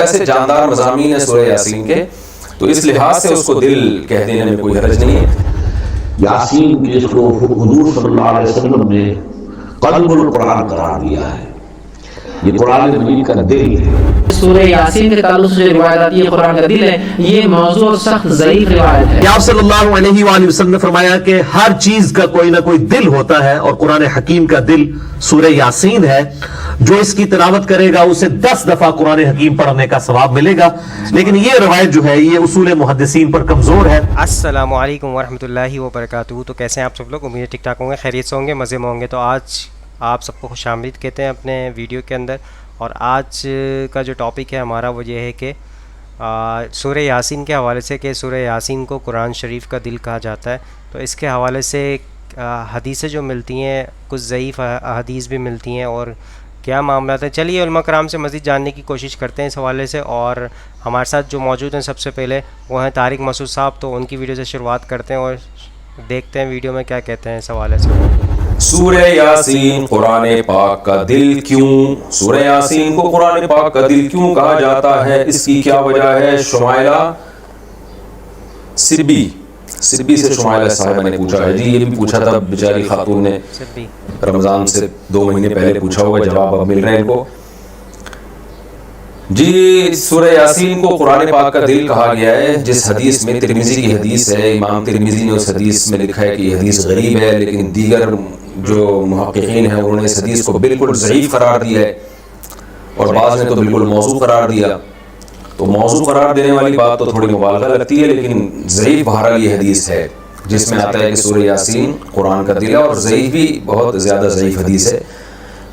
ایسے جاندار مضامین ہیں سورہ یاسین کے، تو اس لحاظ سے اس کو دل کہہ دینے میں کوئی حرج نہیں ہے۔ یاسین جس کو حضور صلی اللہ علیہ وسلم نے قلب القرآن قرار دیا ہے، یہ قرآن مجید کا دل ہے۔ سورہ یاسین کے تعلق سے جو روایت آتی ہے قرآن کا دل ہے، یہ موضوع اور سخت ضعیف روایت ہے۔ آپ صلی اللہ علیہ وآلہ وسلم نے فرمایا کہ ہر چیز کا کوئی نہ کوئی دل ہوتا ہے، اور قرآن حکیم کا دل سورہ یاسین ہے۔ جو اس کی تلاوت کرے گا اسے 10 دفعہ قرآن حکیم پڑھنے کا ثواب ملے گا، لیکن یہ روایت جو ہے یہ اصول محدثین پر کمزور ہے۔ السلام علیکم ورحمۃ اللہ وبرکاتہ۔ تو کیسے ہیں آپ سب لوگ؟ امید ٹھیک ٹھاک ہوں گے، خیریت سے ہوں گے، مزے میں ہوں گے۔ تو آج آپ سب کو خوش آمدید کہتے ہیں اپنے ویڈیو کے اندر، اور آج کا جو ٹاپک ہے ہمارا وہ یہ ہے کہ سورہ یاسین کے حوالے سے، کہ سورہ یاسین کو قرآن شریف کا دل کہا جاتا ہے۔ تو اس کے حوالے سے حدیثیں جو ملتی ہیں، کچھ ضعیف حدیث بھی ملتی ہیں، اور کیا معاملات ہیں، چلیے علماء کرام سے مزید جاننے کی کوشش کرتے ہیں اس حوالے سے۔ اور ہمارے ساتھ جو موجود ہیں سب سے پہلے وہ ہیں طارق مسعود صاحب، تو ان کی ویڈیو سے شروعات کرتے ہیں اور دیکھتے ہیں ویڈیو میں کیا کہتے ہیں اس حوالے سے۔ سورہ یاسین قرآن پاک کا دل کیوں؟ سورہ یاسین کو قرآن پاک کا دل کیوں کہا جاتا ہے؟ اس کی کیا وجہ ہے؟ شمائلہ سربی سے شمائلہ صاحبہ نے پوچھا ہے جی، یہ بھی پوچھا تھا بیچاری خاتون نے، رمضان سے 2 مہینے پہلے پوچھا ہوگا، جواب اب مل رہے ہیں ان کو۔ جی، سورہ یاسین کو قرآن پاک کا دل کہا گیا ہے جس حدیث میں، ترمذی کی حدیث ہے، امام ترمذی نے اس حدیث میں لکھا ہے کہ یہ حدیث غریب ہے، لیکن دیگر جو محققین ہیں انہوں نے اس حدیث کو بالکل ضعیف قرار دیا ہے، اور بعض نے تو بالکل موضوع قرار دیا۔ تو موضوع قرار دینے والی بات تو تھوڑی مبالغہ لگتی ہے، لیکن ضعیف بہرحال یہ حدیث ہے جس میں آتا ہے کہ سورہ یاسین قرآن کا دل ہے، اور ضعیف بھی بہت زیادہ ضعیف حدیث ہے۔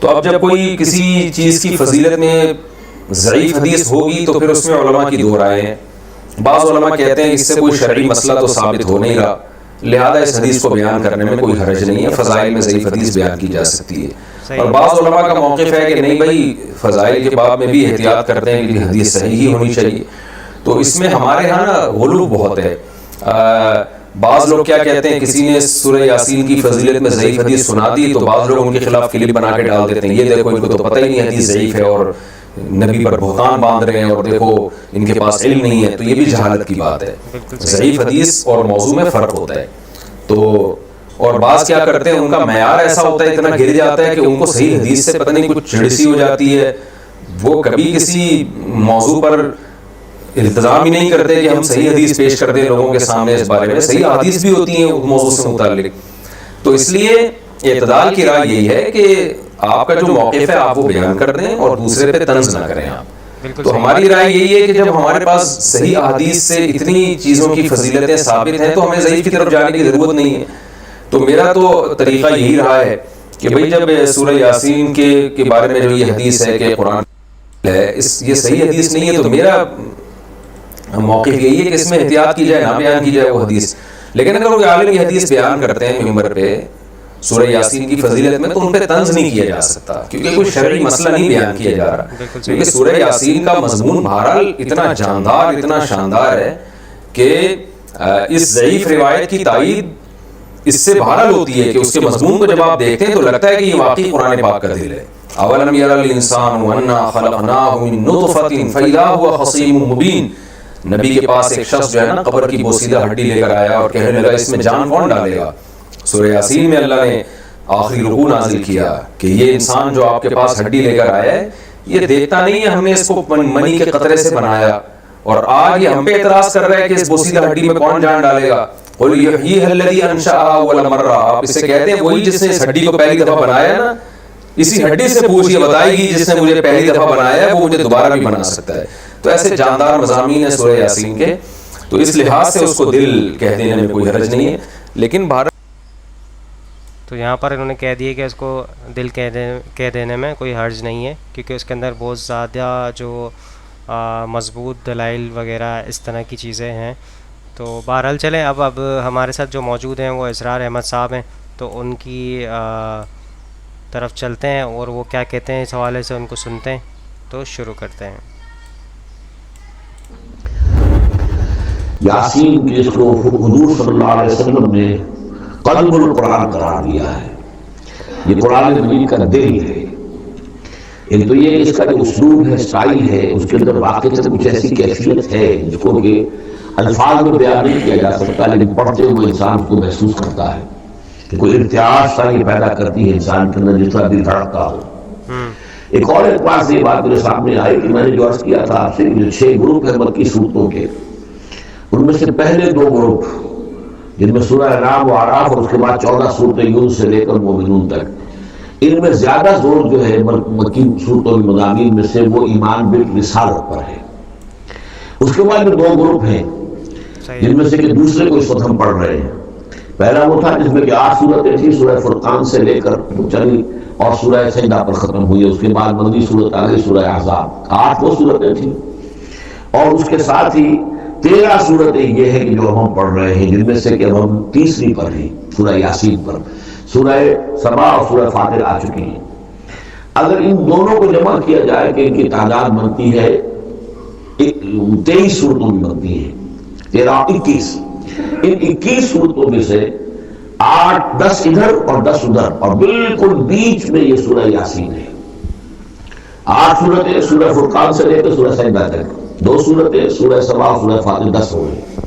تو اب جب کوئی کسی چیز کی فضیلت میں ضعیف حدیث ہوگی تو پھر اس میں علماء کی 2 رائے ہیں۔ بعض علماء کہتے ہیں اس سے کوئی شرعی مسئلہ تو ثابت ہو نہیں رہا، لہذا اس حدیث کو بیان کرنے میں کوئی حرج نہیں ہے، فضائل میں ضعیف حدیث بیان کی جا سکتی ہے۔ اور بعض علماء کا موقف ہے کہ نہیں بھائی، فضائل کے باب میں بھی احتیاط کرتے ہیں کہ حدیث صحیح ہی ہونی چاہیے۔ تو اس میں ہمارے ہاں نا غلو بہت ہے۔ بعض لوگ کیا کہتے ہیں، کسی نے سورہ یاسین کی فضیلت میں ضعیف حدیث سنا دی تو بعض لوگ ان کے خلاف کلپ بنا کے ڈال دیتے ہیں، یہ دیکھو ان کو تو پتہ ہی نہیں حدیث ضعیف ہے اور نبی پر بہتان باندھ رہے ہیں، اور دیکھو ان کے پاس علم نہیں ہے۔ تو یہ بھی جہالت کی بات ہے۔ ضعیف حدیث اور موضوع میں فرق ہوتا ہے۔ تو اور بعض کیا کرتے ہیں، ان کا معیار ایسا ہوتا ہے، اتنا گر جاتا ہے کہ ان کو صحیح حدیث سے پتہ نہیں کچھ چڑسی ہو جاتی ہے، وہ کبھی کسی موضوع پر التزام ہی نہیں کرتے کہ ہم صحیح حدیث پیش کر دیں لوگوں کے سامنے۔ اس بارے میں صحیح حدیث بھی ہوتی ہیں موضوع سے متعلق۔ تو اس لیے اعتدال کی رائے یہی ہے کہ آپ کا جو موقف ہے آپ وہ بیان کر دیں اور دوسرے پہ طنز نہ کریں آپ۔ تو ہماری رائے یہی ہے کہ جب ہمارے پاس صحیح احادیث سے اتنی چیزوں کی فضیلتیں ثابت ہیں تو ہمیں ضعیف کی طرف جانے کی ضرورت نہیں ہے۔ تو میرا تو طریقہ یہی رہا ہے کہ بھئی جب سورہ یاسین کے بارے میں جو یہ حدیث ہے کہ قرآن ہے، یہ صحیح حدیث نہیں ہے، تو میرا موقف یہی ہے کہ اس میں احتیاط کی جائے، نہ بیان کی جائے وہ حدیث۔ لیکن اگر کوئی عالم یہ حدیث بیان کرتے ہیں ممبر پہ سورہ یاسین کی فضیلت میں، تو ان پہ طنز نہیں کیا جا سکتا، کیونکہ کوئی شرعی مسئلہ نہیں بیان کیا جا رہا۔ کیونکہ سورہ یاسین کا مضمون بہرحال اتنا جاندار، اتنا شاندار ہے کہ اس ضعیف روایت کی تائید اس سے بہرحال ہوتی ہے کہ اس کے مضمون کو جب آپ دیکھتے ہیں تو لگتا ہے کہ یہ واقعی قرآن پاک کا دل ہے۔ اولم یر الانسان انا خلقناہ من نطفۃ فاذا هو خصیم مبین۔ نبی کے پاس ایک شخص جو ہے نا قبر کی بوسیدہ ہڈی لے کر آیا اور کہنے لگا اس میں جان کون ڈالے گا؟ سورہ یاسین میں اللہ نے آخری رکوع نازل کیا کہ یہ انسان جو آپ کے پاس ہڈی لے کر آیا ہے یہ دیکھتا نہیں ہے ہم نے اس کو منی کے قطرے سے بنایا، اور آج یہ ہم پہ اعتراض کر رہا ہے کہ اس بوسیدہ ہڈی میں کون جان ڈالے گا؟ قل یحییھا الذی انشأھا اول مرہ۔ آپ اسے کہتے ہیں وہی جس نے اس ہڈی کو پہلی دفعہ بنایا ہے نا، اسی ہڈی سے پوچھئے، بتائے گی جس نے مجھے پہلی دفعہ بنایا ہے وہ مجھے دوبارہ بھی بنا سکتا ہے۔ تو ایسے جاندار مضامین ہیں سورہ یاسین کے، تو اس لحاظ سے اس کو دل کہہ دینے میں کوئی حرج نہیں ہے، لیکن تو یہاں پر انہوں نے کہہ دیا کہ اس کو دل کہہ دینے میں کوئی حرج نہیں ہے، کیونکہ اس کے اندر بہت زیادہ جو مضبوط دلائل وغیرہ اس طرح کی چیزیں ہیں۔ تو بہرحال چلیں، اب ہمارے ساتھ جو موجود ہیں وہ اسرار احمد صاحب ہیں، تو ان کی طرف چلتے ہیں اور وہ کیا کہتے ہیں اس حوالے سے ان کو سنتے ہیں۔ تو شروع کرتے ہیں۔ یاسین جس کو حضور صلی اللہ علیہ وسلم نے قلب القرآن قرار دیا ہے، یہ قرآن مجید کا دل ہے۔ ایک تو یہ کہ اس کا جو اسلوب ہے، اسٹائل ہے، اس کے اندر واقعی کچھ ایسی کیفیت ہے جس کو کہ الفاظ میں بیان نہیں کیا جا سکتا، لیکن پڑھتے ہوئے انسان کو محسوس کرتا ہے کہ کوئی ارتعاش سا یہ پیدا کرتی ہے انسان کے اندر، جس طرح دل دھڑکتا ہو۔ ایک اور اعتبار سے یہ بات میرے سامنے آئی کہ میں نے جو عرض کیا تھا آپ سے، جو 6 گروپ ہیں مکی صورتوں کے، ان میں سے پہلے 2 گروپ جن میں سورہ انعام و اعراف اور اس کے بعد 14 صورتیں یونس سے لے کر مومنون تک، ان میں زیادہ زور جو ہے مکی صورتوں کے مضامین میں سے وہ ایمان بالرسالت پر ہے۔ اس کے بعد 2 گروپ ہیں جن میں سے کہ دوسرے کو اس وقت ہم پڑھ رہے ہیں۔ پہلا وہ تھا جس میں کہ 8 صورتیں تھیں، سورہ فرقان سے لے کر چلی اور سورہ سجدہ پر ختم ہوئی، اس کے بعد مدنی صورت آ گئی سورہ احزاب، 8 وہ صورتیں تھیں، اور اس کے ساتھ ہی 13 صورتیں یہ ہے کہ جو ہم پڑھ رہے ہیں، جن میں سے کہ ہم تیسری پر ہیں، سورہ یاسین پر۔ سورہ سبا اور سورہ فاتر آ چکی ہیں۔ اگر ان دونوں کو جمع کیا جائے کہ ان کی تعداد بنتی ہے 23 صورتوں میں بنتی ہے، 13 21۔ ان 21 صورتوں میں سے 8 10 ادھر اور 10 ادھر، اور بالکل بیچ میں یہ سورہ یاسین ہے۔ 8 صورتیں سورہ فرقان سے لے کر سورہ سجدہ تک، 2 صورتیں سورہ سبا اور سورہ فاتر، 10 ہو گئی،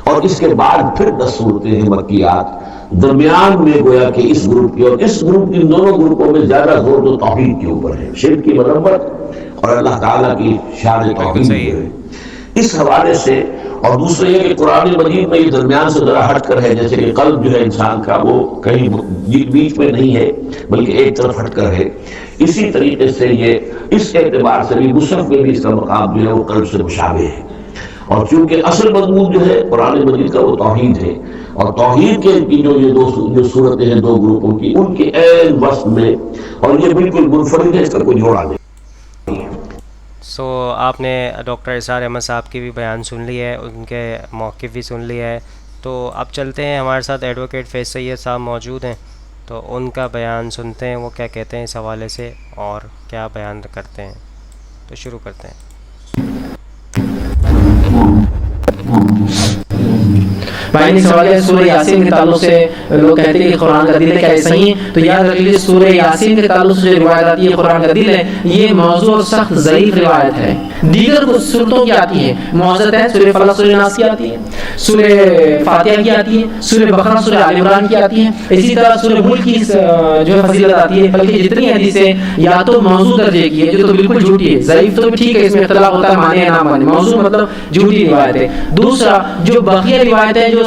اور اس کے بعد پھر 10 صورتیں ہیں مکیات۔ درمیان میں گویا کہ اس گروپ کی اور اس گروپ کی، دونوں گروپوں میں زیادہ زور تو توحید کے اوپر ہے، شرک کی مذمت اور اللہ تعالیٰ کی شان توحید ہے۔ اس حوالے سے، اور دوسرے یہ کہ قرآن مجید میں یہ درمیان سے ذرا ہٹ کر ہے، جیسے کہ قلب جو ہے انسان کا وہ کہیں بیچ میں نہیں ہے بلکہ ایک طرف ہٹ کر ہے، اسی طریقے سے یہ اس اعتبار سے بھی مصحف میں بھی اس کا مقام جو ہے وہ قلب سے مشابہ ہے۔ اور چونکہ اصل مضمون جو ہے قرآن مجید کا وہ توحید ہے، اور توحید کے کی یہ جو صورتیں ہیں 2 گروپوں کی، ان کے عین وسط میں، اور یہ بالکل منفرد ہے، اس کا کوئی جوڑا نہیں۔ سو آپ نے ڈاکٹر اسرار احمد صاحب کی بھی بیان سن لی ہے، ان کے موقف بھی سن لیا ہے، تو اب چلتے ہیں، ہمارے ساتھ ایڈوکیٹ فیض سید صاحب موجود ہیں، تو ان کا بیان سنتے ہیں، وہ کیا کہتے ہیں اس حوالے سے اور کیا بیان کرتے ہیں، تو شروع کرتے ہیں۔ بھائی نے سوال ہے سورہ یاسین کے تعلق سے، لوگ کہتے ہیں کہ قرآن کا دل ہے، کیا یہ صحیح ہے؟ تو یاد رکھ لیجیے سورہ یاسین کے تعلق سے جو روایت آتی ہے قرآن کا دل ہے، یہ موضوع اور سخت ضعیف روایت ہے۔ دیگر کچھ صورتوں کی آتی ہے، معوذات ہے، سورہ فلق سورہ ناس کی آتی ہے، سورہ فاتحہ کی آتی ہے، سورہ بقرہ سورہ آل عمران کی آتی ہے، اسی طرح سورہ ملک کی جو ہے فضیلت آتی ہے۔ بلکہ جتنی حدیثیں یا تو موضوع درجے کی ہے جو تو بالکل جھوٹی ہے، ضعیف تو ٹھیک ہے، اس میں اختلاف ہوتا ہے مانے یا نہ مانے، موضوع مطلب جھوٹی روایت ہے۔ دوسرا جو بقیہ روایت ہے جو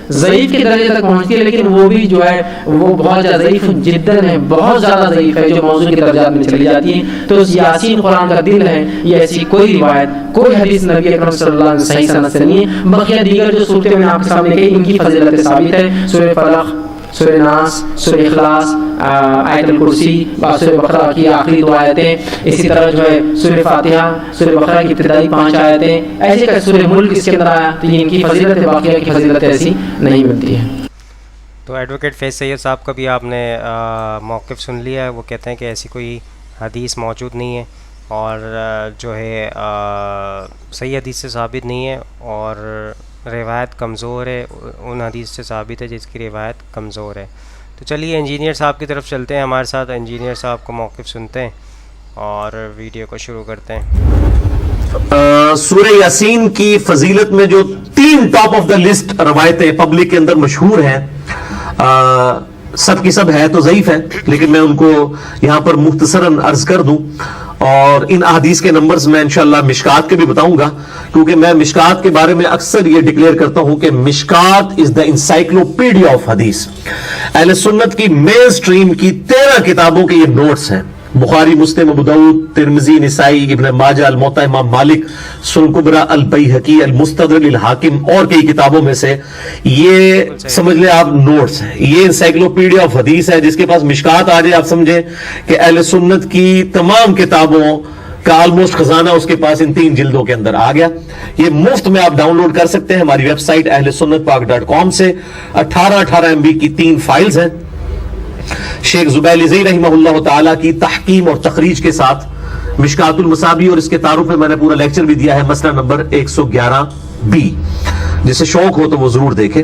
ضعیف کے درجے تک پہنچتی ہے، لیکن وہ بھی جو ہے وہ بہت زیادہ ضعیف جداً ہے، بہت زیادہ ضعیف ہے، جو موضوع کے درجات میں چلی جاتی ہے۔ تو یاسین قرآن کا دل ہے، یہ ایسی کوئی روایت، کوئی حدیث نبی اکرم صلی اللہ علیہ وسلم صحیح سند سے نہیں ہے۔ بقیہ دیگر جو صورتیں میں نے آپ کے سامنے کہی، ان کی فضیلت ثابت ہے، سورہ فلق، سورہ ناس، سورہ اخلاص، آیت الکرسی، سورہ بقرہ کی آخری 2 آیتیں، اسی طرح جو ہے سورہ فاتحہ، سورہ بقرہ کی ابتدائی 5 آیتیں، ایسے کہ سورہ ملک اس کے اندر آیا، تو یہ ان کی فضیلت ہے، باقیہ کی فضیلت ایسی نہیں ملتی ہے۔ تو ایڈوکیٹ فیض سید صاحب کا بھی آپ نے موقف سن لیا ہے، وہ کہتے ہیں کہ ایسی کوئی حدیث موجود نہیں ہے، اور جو ہے صحیح حدیث سے ثابت نہیں ہے، اور روایت کمزور ہے، ان حدیث سے ثابت ہے جس کی روایت کمزور ہے۔ تو چلیے انجینئر صاحب کی طرف چلتے ہیں، ہمارے ساتھ انجینئر صاحب کا موقف سنتے ہیں اور ویڈیو کو شروع کرتے ہیں۔ سورہ یاسین کی فضیلت میں جو 3 ٹاپ آف دا لسٹ روایتیں پبلک کے اندر مشہور ہیں، سب کی سب ہے تو ضعیف ہے، لیکن میں ان کو یہاں پر مختصراً عرض کر دوں، اور ان احادیث کے نمبرز میں انشاءاللہ مشکات کے بھی بتاؤں گا، کیونکہ میں مشکات کے بارے میں اکثر یہ ڈکلیئر کرتا ہوں کہ مشکات از دا انسائکلوپیڈیا آف حدیث۔ اہل سنت کی مین سٹریم کی 13 کتابوں کے یہ نوٹس ہیں، بخاری، مسلم، ابو داؤد، ترمذی، نسائی، ابن ماجہ، الموطا امام مالک، سنن کبریٰ، البیہقی، المستدرک للحاکم، اور کئی کتابوں میں سے یہ سمجھ لیں آپ نوٹس ہیں۔ یہ انسائکلوپیڈیا آف حدیث ہے، جس کے پاس مشکات آ جائے آپ سمجھیں کہ اہل سنت کی تمام کتابوں کا آلموسٹ خزانہ اس کے پاس ان 3 جلدوں کے اندر آ گیا۔ یہ مفت میں آپ ڈاؤن لوڈ کر سکتے ہیں ہماری ویب سائٹ ahlsunnatpak.com سے۔ 18 MB کی 3 فائلز ہیں، شیخ زبیلی رحمہ اللہ تعالیٰ کی تحکیم اور تخریج کے ساتھ، مشکات المصابی، اور اس کے تعارف میں نے پورا لیکچر بھی دیا ہے، مسئلہ نمبر 111B، جسے شوق ہو تو وہ ضرور دیکھیں۔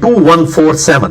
2147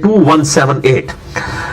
2178।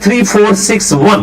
3461,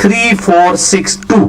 3462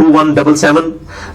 2177।